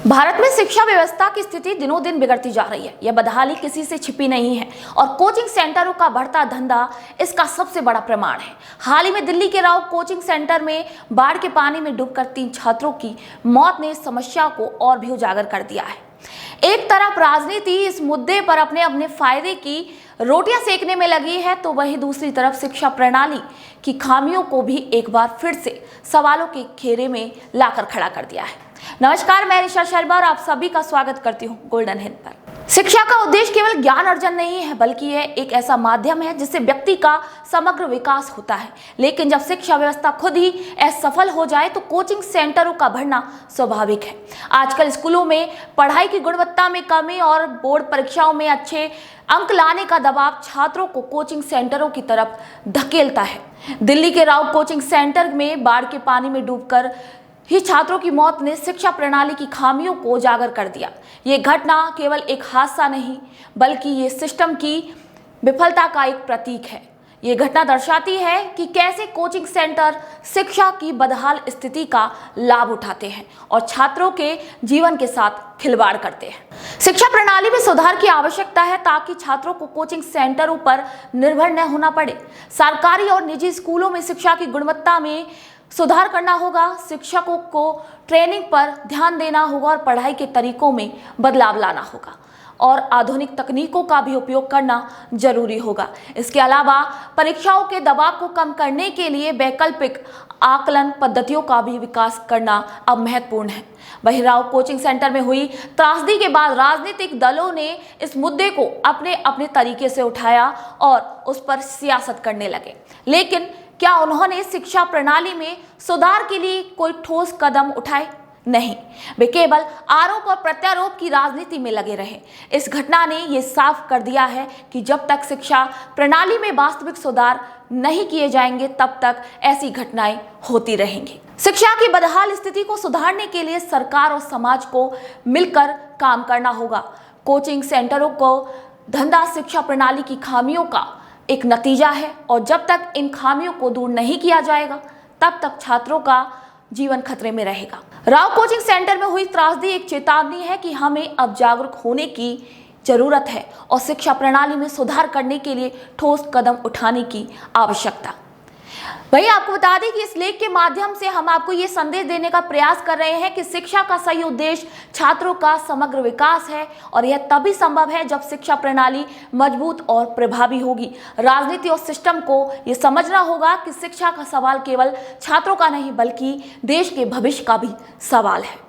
भारत में शिक्षा व्यवस्था की स्थिति दिनों दिन बिगड़ती जा रही है। यह बदहाली किसी से छिपी नहीं है और कोचिंग सेंटरों का बढ़ता धंधा इसका सबसे बड़ा प्रमाण है। हाल ही में दिल्ली के राव कोचिंग सेंटर में बाढ़ के पानी में डूबकर 3 छात्रों की मौत ने इस समस्या को और भी उजागर कर दिया है। एक तरफ राजनीति इस मुद्दे पर अपने अपने फायदे की रोटियां सेकने में लगी है, तो वहीं दूसरी तरफ शिक्षा प्रणाली की खामियों को भी एक बार फिर से सवालों के घेरे में लाकर खड़ा कर दिया है। नमस्कार, मैं ऋषा शर्मा और आप सभी का स्वागत करती हूँ गोल्डन हिंद पर। शिक्षा का उद्देश्य केवल ज्ञान अर्जन नहीं है, बल्कि यह एक ऐसा माध्यम है जिससे व्यक्ति का समग्र विकास होता है। लेकिन जब शिक्षा व्यवस्था खुद ही असफल हो जाए तो कोचिंग सेंटरों का बढ़ना स्वाभाविक है। आजकल स्कूलों में पढ़ाई की गुणवत्ता में कमी और बोर्ड परीक्षाओं में अच्छे अंक लाने का दबाव छात्रों को कोचिंग सेंटरों की तरफ धकेलता है। दिल्ली के राव कोचिंग सेंटर में बाढ़ के पानी में डूबकर ही छात्रों की मौत ने शिक्षा प्रणाली की खामियों को उजागर कर दिया। ये घटना केवल एक हादसा नहीं, बल्कि ये सिस्टम की विफलता का एक प्रतीक है। ये घटना दर्शाती है कि कैसे कोचिंग सेंटर शिक्षा की बदहाल स्थिति का लाभ उठाते हैं और छात्रों के जीवन के साथ खिलवाड़ करते हैं। शिक्षा प्रणाली में सुधार की आवश्यकता है ताकि छात्रों को कोचिंग सेंटरों पर निर्भर न होना पड़े। सरकारी और निजी स्कूलों में शिक्षा की गुणवत्ता में सुधार करना होगा, शिक्षकों को ट्रेनिंग पर ध्यान देना होगा और पढ़ाई के तरीकों में बदलाव लाना होगा और आधुनिक तकनीकों का भी उपयोग करना जरूरी होगा। इसके अलावा परीक्षाओं के दबाव को कम करने के लिए वैकल्पिक आकलन पद्धतियों का भी विकास करना अब महत्वपूर्ण है। वहीं राव कोचिंग सेंटर में हुई त्रासदी के बाद राजनीतिक दलों ने इस मुद्दे को अपने अपने तरीके से उठाया और उस पर सियासत करने लगे। लेकिन क्या उन्होंने शिक्षा प्रणाली में सुधार के लिए कोई ठोस कदम उठाए? नहीं, वे केवल आरोप और प्रत्यारोप की राजनीति में लगे रहे। इस घटना ने यह साफ कर दिया है कि जब तक शिक्षा प्रणाली में वास्तविक सुधार नहीं किए जाएंगे, तब तक ऐसी घटनाएं होती रहेंगी। शिक्षा की बदहाल स्थिति को सुधारने के लिए सरकार और समाज को मिलकर काम करना होगा। कोचिंग सेंटरों को धंधा शिक्षा प्रणाली की खामियों का एक नतीजा है और जब तक इन खामियों को दूर नहीं किया जाएगा, तब तक छात्रों का जीवन खतरे में रहेगा। राव कोचिंग सेंटर में हुई त्रासदी एक चेतावनी है कि हमें अब जागरूक होने की जरूरत है और शिक्षा प्रणाली में सुधार करने के लिए ठोस कदम उठाने की आवश्यकता। वहीं आपको बता दें कि इस लेख के माध्यम से हम आपको ये संदेश देने का प्रयास कर रहे हैं कि शिक्षा का सही उद्देश्य छात्रों का समग्र विकास है और यह तभी संभव है जब शिक्षा प्रणाली मजबूत और प्रभावी होगी। राजनीति और सिस्टम को ये समझना होगा कि शिक्षा का सवाल केवल छात्रों का नहीं, बल्कि देश के भविष्य का भी सवाल है।